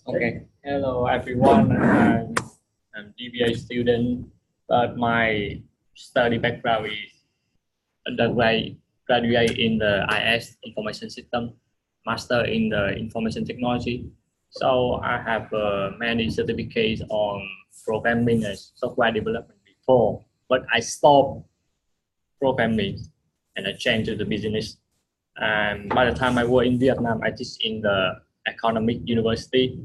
Okay. Hello, everyone. I'm DBA student, but my study background is undergraduate in the IS Information System, Master in the Information Technology. So I have many certificates on programming and software development before, but I stopped programming and I changed to the business. And by the time I work in Vietnam, I teach in the economic university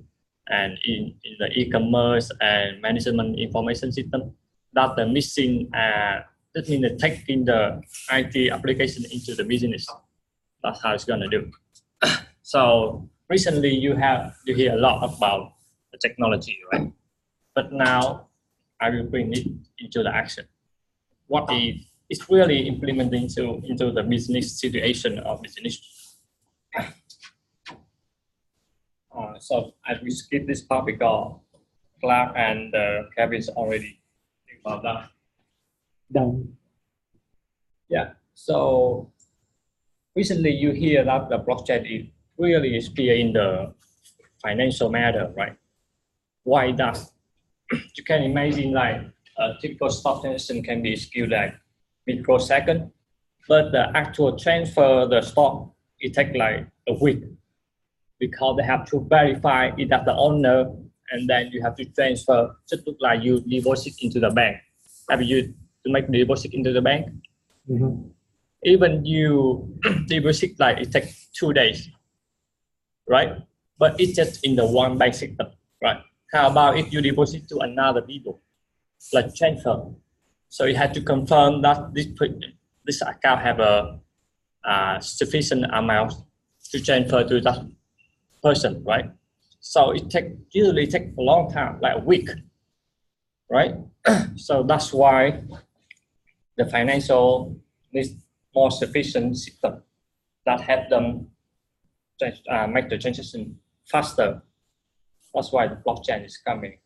and in the e-commerce and management information system. That's the missing. That means taking the IT application into the business. That's how it's gonna do. So recently you hear a lot about the technology, right? But now I will bring it into the action. What is it's really implementing into the business situation of business. So I will skip this part because Clark and Kevin's already think about that. Done. Yeah. So recently you hear that the blockchain is really clear in the financial matter, right? Why that? You can imagine like a typical stock transaction can be skewed like microsecond, but the actual transfer the stock it takes like a week because they have to verify it as the owner, and then you have to transfer. Just look like you deposit into the bank. Have you to make the deposit into the bank? Mm-hmm. Even you deposit like it takes 2 days, right? But it's just in the one bank system, right? How about if you deposit to another people, like transfer? So you have to confirm that this account have a sufficient amount to transfer to that person, right? So it usually take a long time, like a week, right? So that's why the financial needs more sufficient system that help them make the transition faster. That's why the blockchain is coming.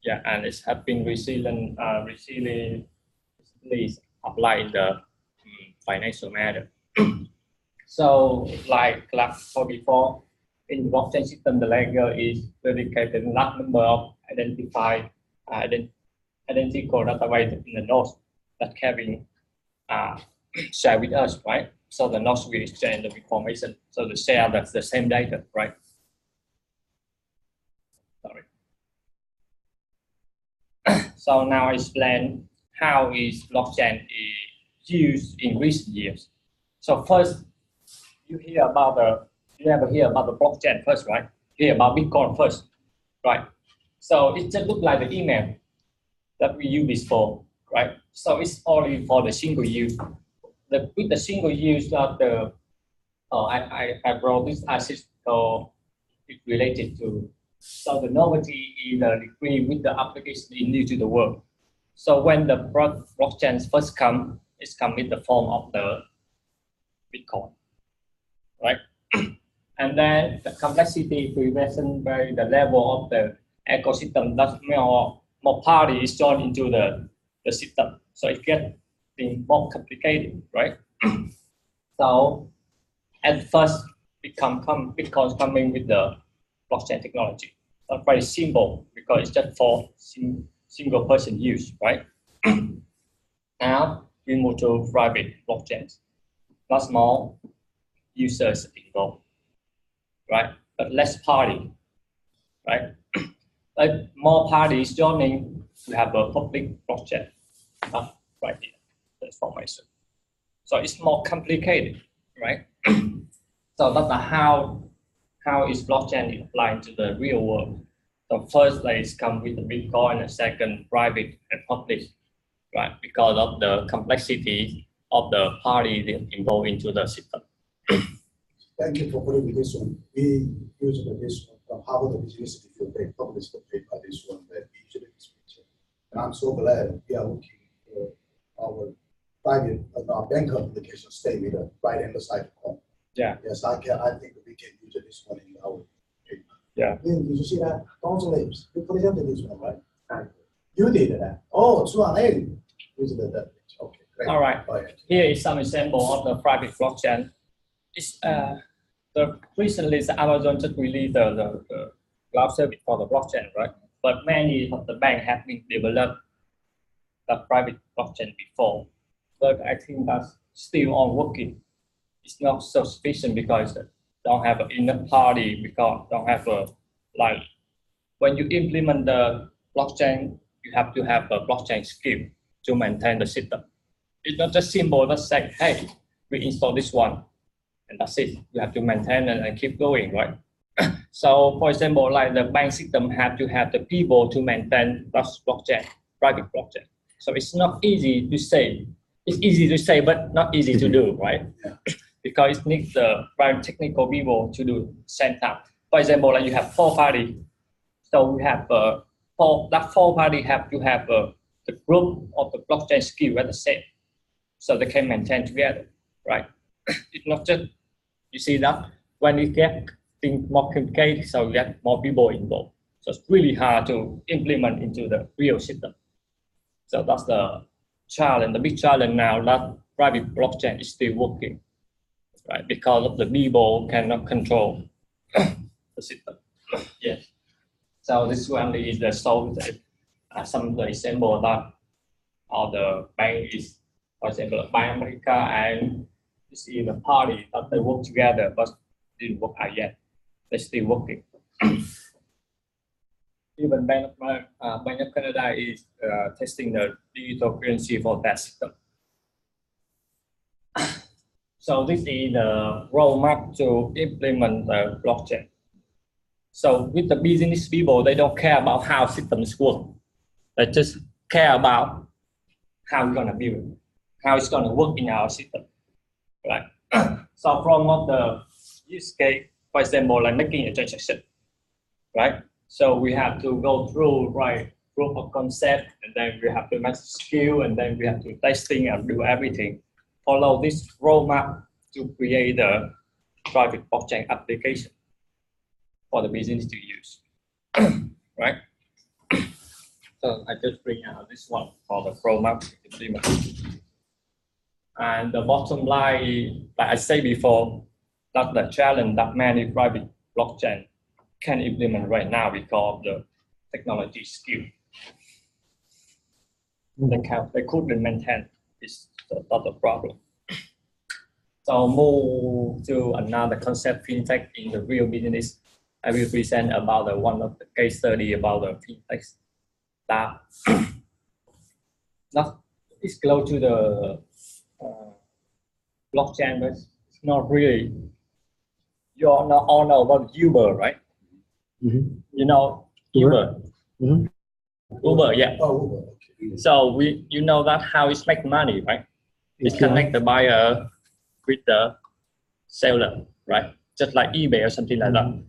Yeah, and it's have been recently applied in the financial matter. So like for before, in the blockchain system, the ledger is dedicated to large number of identified identical database in the nodes that Kevin share with us, right? So the nodes will exchange the information. So they share that's the same data, right? Sorry. So now I explain how is blockchain used in recent years. So first, you never hear about the blockchain first, right? You hear about Bitcoin first, right? So it just looks like the email that we use before, right? So it's only for the single use. With the single use that I brought this article related to. So the novelty is the degree with the application is new to the world. So when the blockchain first come, it's come in the form of the Bitcoin, right? And then the complexity prevention by the level of the ecosystem that more parties join into the system. So it gets more complicated, right? So at first Bitcoin coming with the blockchain technology. Not very simple because it's just for single person use, right? Now we move to private blockchains. Lots more users involved, right? But less party, right? Like more parties joining to have a public blockchain. Right here, the information. So it's more complicated, right? So that's how is blockchain applied to the real world. So first, let's come with the Bitcoin, and second, private and public, right? Because of the complexity of the party involved into the system. Thank you for putting this one. We usually this one from Harvard Business Review. They published the paper, this one that we usually speak. And I'm so glad we are looking for our private our bank application stay with the right hand side corner. Yeah. Yes, I think we can use this one in our paper. Yeah. Did you see that? Consulate. You presented this one, right? You did that. Oh, Tuan Use that. Okay. Great. All right. Here is some example of the private blockchain. It's recently Amazon just released cloud service for the blockchain, right? But many of the banks have been developed the private blockchain before, but I think that's still on working. It's not so sufficient because don't have enough party, because don't have a like when you implement the blockchain, you have to have a blockchain skill to maintain the system. It's not just simple. Let's say, hey, we install this one, and that's it. You have to maintain it and keep going, right? So, for example, like the bank system have to have the people to maintain blockchain, private blockchain. So it's not easy to say. It's easy to say, but not easy to do, right? Yeah. Because it needs the very technical people to do same time. For example, like you have 4 parties. So we have that 4 parties have to have the group of the blockchain skill at the same, so they can maintain together, right? It's not just, you see that when you get things more complicated, so you get more people involved. So it's really hard to implement into the real system. So that's the challenge, the big challenge now that private blockchain is still working, right? Because of the people cannot control the system. Yes. So this one is the some of the example that all the bank is, for example, Bank America and this is the party that they work together, but didn't work out yet. They're still working. Even Bank of Canada is testing the digital currency for that system. So this is the roadmap to implement the blockchain. So with the business people, they don't care about how systems work. They just care about how we're gonna build it, how it's gonna work in our system, right? So from what the use case, for example, like making a transaction, right? So we have to go through, right, proof of concept, and then we have to make skill, and then we have to testing and do everything. Follow this roadmap to create the private blockchain application for the business to use, right? So I just bring out this one for the roadmap implement. And the bottom line, like I said before, that's the challenge that many private blockchain can implement right now because of the technology skill. They couldn't maintain. It's not a problem. So move to another concept, FinTech in the real business. I will present about one of the case study about the FinTech that is close to the blockchain, but it's not really. You all know about Uber, right? Mm-hmm. You know Uber. Mm-hmm. Uber, yeah. Oh, okay. So you know that how it makes money, right? It connects the buyer with the seller, right? Just like eBay or something like that.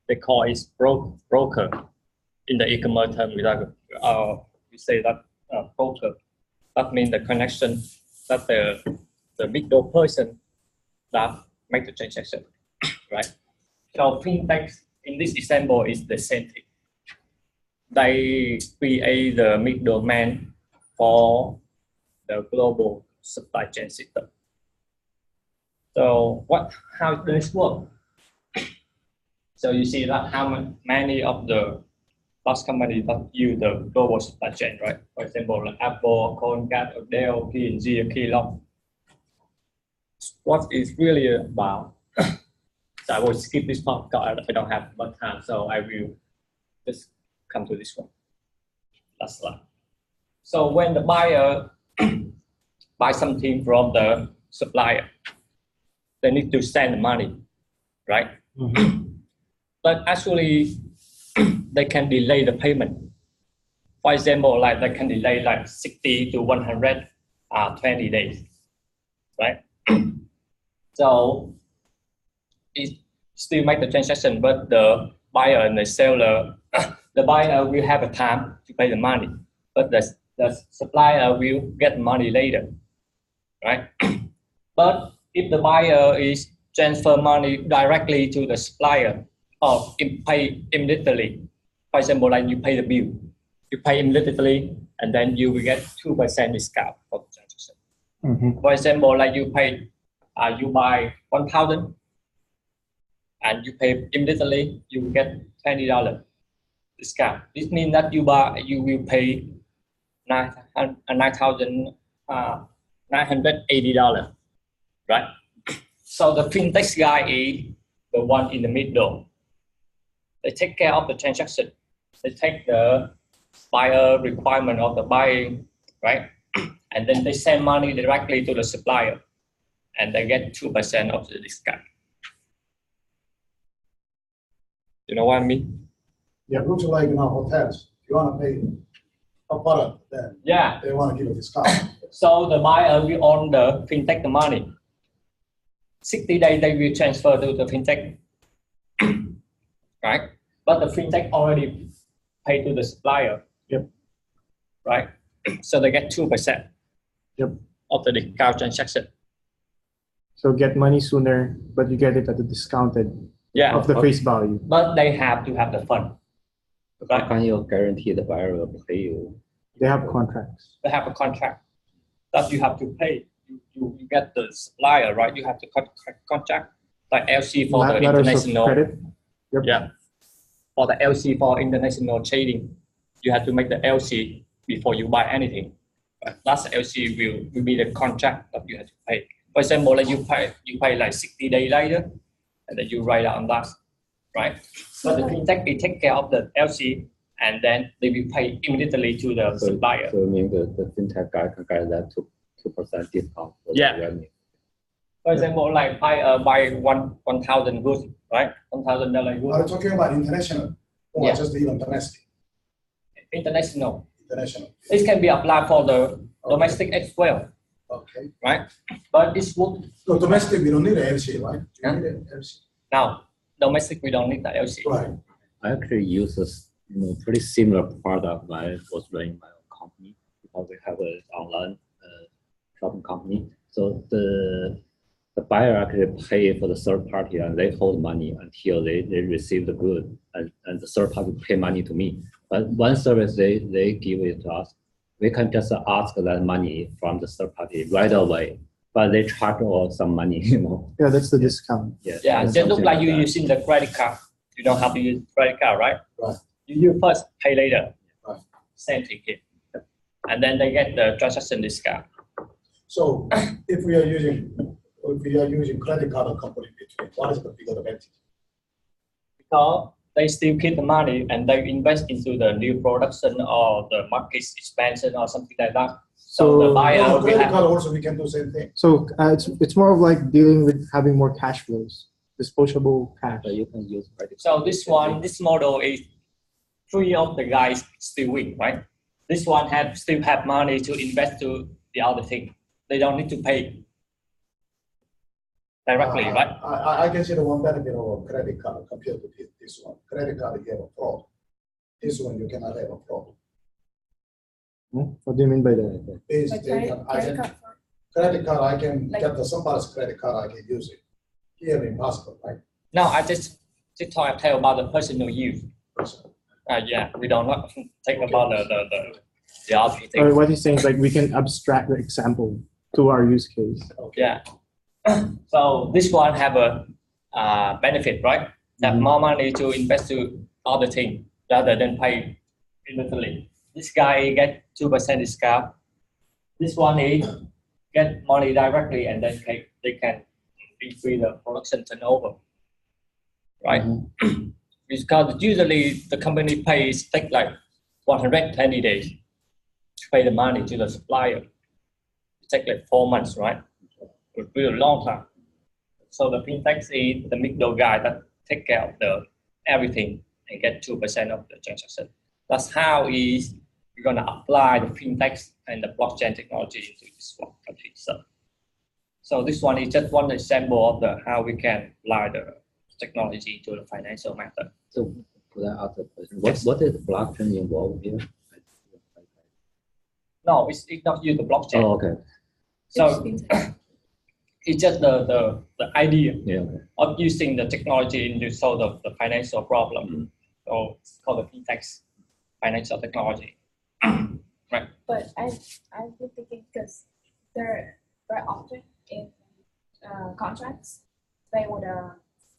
They call it broker in the e-commerce term. We say that broker. That means the connection that the middle person that make the transaction, right? So FinTech in this example is the same thing. They create the middleman for the global supply chain system. So how does this work? So you see that how many of the large companies that use the global supply chain, right? For example, like Apple, Colgate, Dell, P&G, or Kellogg. What is really about? So I will skip this part because I don't have much time, so I will just come to this one. Last slide. So when the buyer buy something from the supplier, they need to send the money, right? Mm-hmm. But actually, they can delay the payment. For example, like they can delay like 60 to 120 days, right? So it still make the transaction, but the buyer and the seller, the buyer will have a time to pay the money, but the supplier will get money later, right? But if the buyer is transfer money directly to the supplier or pay immediately, for example, like you pay the bill, you pay immediately, and then you will get 2% discount for the transaction. Mm-hmm. For example, like you buy 1,000, and you pay immediately, you will get $20 discount. This means that you will pay $9,980, right? So the FinTech guy is the one in the middle. They take care of the transaction. They take the buyer requirement of the buying, right? And then they send money directly to the supplier, and they get 2% of the discount. You know what I mean? Yeah, looks like in our hotels, if you want to pay upfront, then Yeah. they want to give a discount. So the buyer will own the FinTech the money. 60 days they will transfer to the FinTech, right? But the FinTech already paid to the supplier. Yep. Right? So they get 2%. Yep. Of the discount transaction. So get money sooner, but you get it at a discounted of the face value. But they have to have the fund. How can you guarantee the buyer will pay you? They have contracts. They have a contract that you have to pay. You get the supplier, right? You have to contract like LC for the international credit. Yep. Yeah. For the LC for international trading, you have to make the LC before you buy anything. But last LC will be the contract that you have to pay. For example, like you pay like 60 days later, and then you write down that, right? But the FinTech, they take care of the LC, and then they will pay immediately to the supplier. So you mean the FinTech guy can get that 2% discount for the revenue? For example, like buy 1,000 goods, right? $1,000 goods. Are you talking about international or just even domestic? International. International. This can be applied for the domestic as well. Okay. Right? But this would. So domestic, we don't need an LC, right? Do you need an LC? Now, domestic, we don't need the LC. Right. I actually use a pretty similar product when I was running my own company, because we have an online shopping company. So the buyer actually pay for the third party, and they hold money until they receive the good, and the third party pay money to me. But one service they give it to us, we can just ask that money from the third party right away, but they charge us some money, Yeah, that's the discount. Yes. Yeah, just look like you're using the credit card. You know how to use credit card, right? Right. You first, pay later. Right. Same thing here. And then they get the transaction discount. So if we are using credit card company, what is the bigger advantage? Because they still keep the money and they invest into the new production or the market expansion or something like that. So the buyer credit card also we can do the same thing. So it's more of like dealing with having more cash flows, disposable cash. So you can use credit So this model is 3 of the guys still win, right? This one still have money to invest to the other thing. They don't need to pay directly, right? I can see the one benefit of a credit card compared to this one. Credit card, you have a fraud. This one, you cannot have a fraud. What do you mean by that? Credit card, I can get somebody's credit card, I can use it. Here, impossible, right? No, I just tell about the personal use. Yeah, we don't think about the other thing. What he's saying is like we can abstract the example to our use case. Yeah. So this one have a benefit, right? Have more money to invest to other thing rather than pay immediately. This guy get 2% discount. This one is get money directly, and then they can increase the production turnover, right? Because usually the company take like 120 days to pay the money to the supplier. It takes like 4 months, right? It's really a long time. So the FinTech is the middle guy that take care of everything and get 2% of the transaction. That's how we're going to apply the FinTech and the blockchain technology into this one. So this one is just one example of how we can apply the technology to the financial method. So could I ask a question? What is blockchain involved here? No, it's not use the blockchain. Oh, okay. So it's just the idea of using the technology to solve the financial problem. So it's called the FinTech financial technology. Right. But I've been thinking, because there very often in contracts they would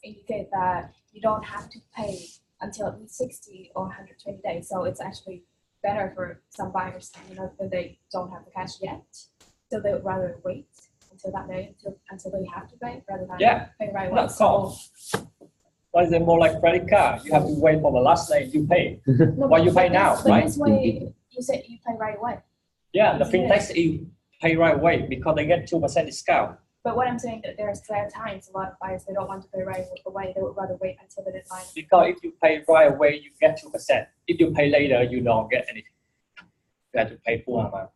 indicate that you don't have to pay until at least 60 or 120 days. So it's actually better for some buyers, that they don't have the cash yet. So they would rather wait until that day, until they have to pay, rather than pay right away. Of course. But it's more like credit card. You have to wait for the last day you pay. You pay now, right? This way, you said you pay right away. Yeah, the FinTech you pay right away because they get 2% discount. But what I'm saying that there are times a lot of buyers, they don't want to pay right away. They would rather wait until the deadline. Because if you pay right away, you get 2%. If you pay later, you don't get anything. You have to pay full amount.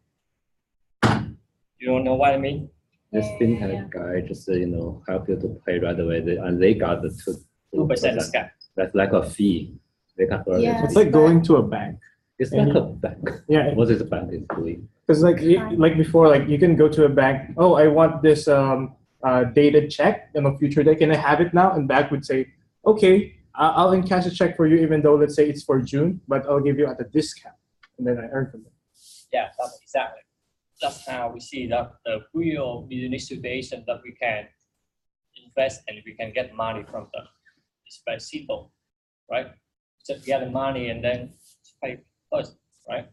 You don't know what I mean? This FinTech guy just help you to pay right away, and they got the 2% discount. That's like a fee. They can earn it. It's like going to a bank. It's like a bank. Yeah. What is a bank is doing? Because like before, like you can go to a bank. Oh, I want this dated check in a future day. Can I have it now? And bank would say, okay, I'll encash a check for you, even though let's say it's for June, but I'll give you at a discount, and then I earn from it. Yeah, exactly. That's how we see that the real business situation that we can invest and we can get money from them. It's very simple, right? Just get the money and then pay first, right?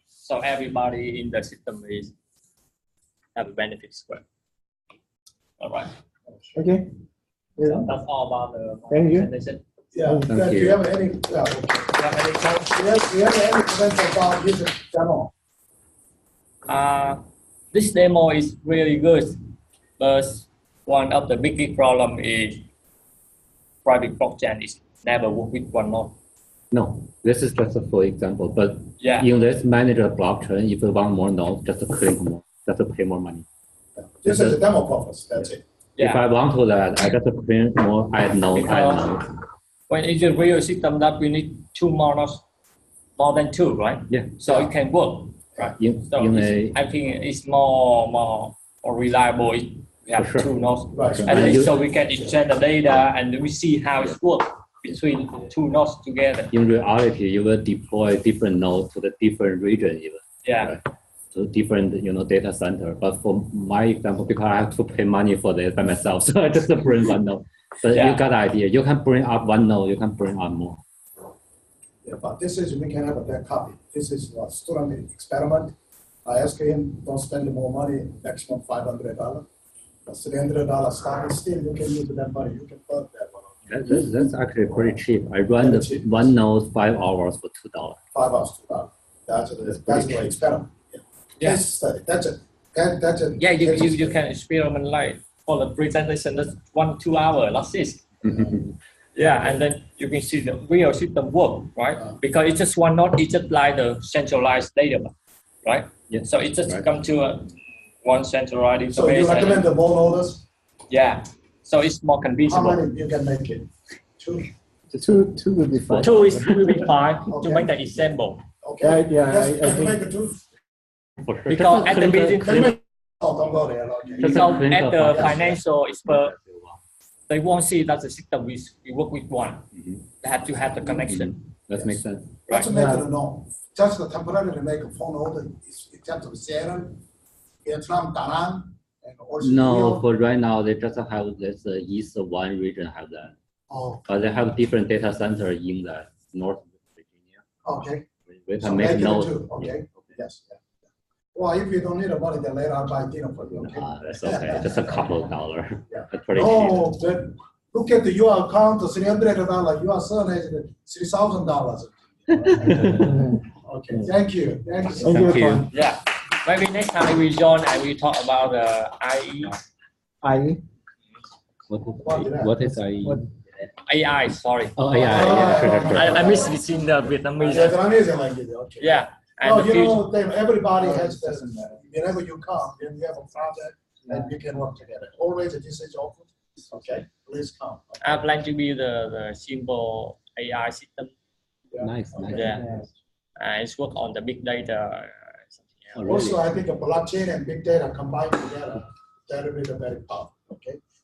So everybody in the system is have a benefit as well. All right. Okay. Yeah. So that's all about the Thank you. presentation. Yeah, Thank do you. you have any, Do you have any comments? do you have any comments about this demo? This demo is really good, but one of the big problem is private blockchain is never work with one node. No, this is just for example. But Yeah. in this manager blockchain, if you want more nodes, just click more, just pay more money. This is a demo purpose, that's it. If I want to that, I just print more, add node. When it's a real system that we need two more nodes, more than two, right? Yeah. So it can work, right? So I think it's more reliable if we have For sure. two nodes. Right. And then so we can exchange the data and we see how it works between two nodes together. In reality, you will deploy different nodes to the different region even. Yeah. Right? To different data center. But for my example, because I have to pay money for this by myself, so I just bring one node. But you got the idea. You can bring up one node, you can bring up more. Yeah, but this is, we can have a back copy. This is a student experiment. I ask him, don't spend more money, maximum $500. $300 starting, still you can use that money, you can burn that one. That's actually pretty cheap. I run the cheap. one node 5 hours for $2. 5 hours, $2. That's the experiment. Yeah. Case study. That's a. Yeah, you can experiment like for the presentation, that's 1-2 hours, that's it. Yeah, and then you can see the real system work, right? Because it's just one node, it's just like the centralized data, right? Yeah. So it just come to one centralized So you database. recommend the more nodes? Yeah, so it's more How convenient. many you can make it? 2? Two will be fine. Two is will be fine Okay. to make the example. Okay. Yeah, Yes, I can you think- make it 2? For sure. Because at the Can you beginning, make, oh, don't go there. Okay. because at the Yeah. financial expert, they won't see that the system we work with one. They have to have the connection. That makes sense. Let's make it a no. Just the temporarily make a phone order is in terms of Sierra, Vietnam, Da Nang, and also. No, for right now, they just have this East one region have that. Oh, But they have different data center in the North Virginia. okay. We So can make make it a nodes. 2, okay? Yes. Yeah. Well, if you don't need the money, then later I'll buy dinner for you, okay? That's okay. Just a couple of dollars. Yeah. That's pretty cheap. No, but look at your account, $300. Your son has $3,000. Okay, thank you. Thank you so much. Thank you. Tuan. Yeah, maybe next time we join and we talk about the IE. I What is IE? AI, sorry. Oh, yeah. Sure. I miss between the Vietnamese. Vietnamese like it, okay. Yeah, and No, the you future. know, Dave, everybody has this. Whenever you come, then you have a project and we can work together. Always this is open. Okay, please come. I plan to be the simple AI system. Nice. Yeah, it's work on the big data. Something else. Oh, really? Also, I think a blockchain and big data combined together, that will be the very powerful.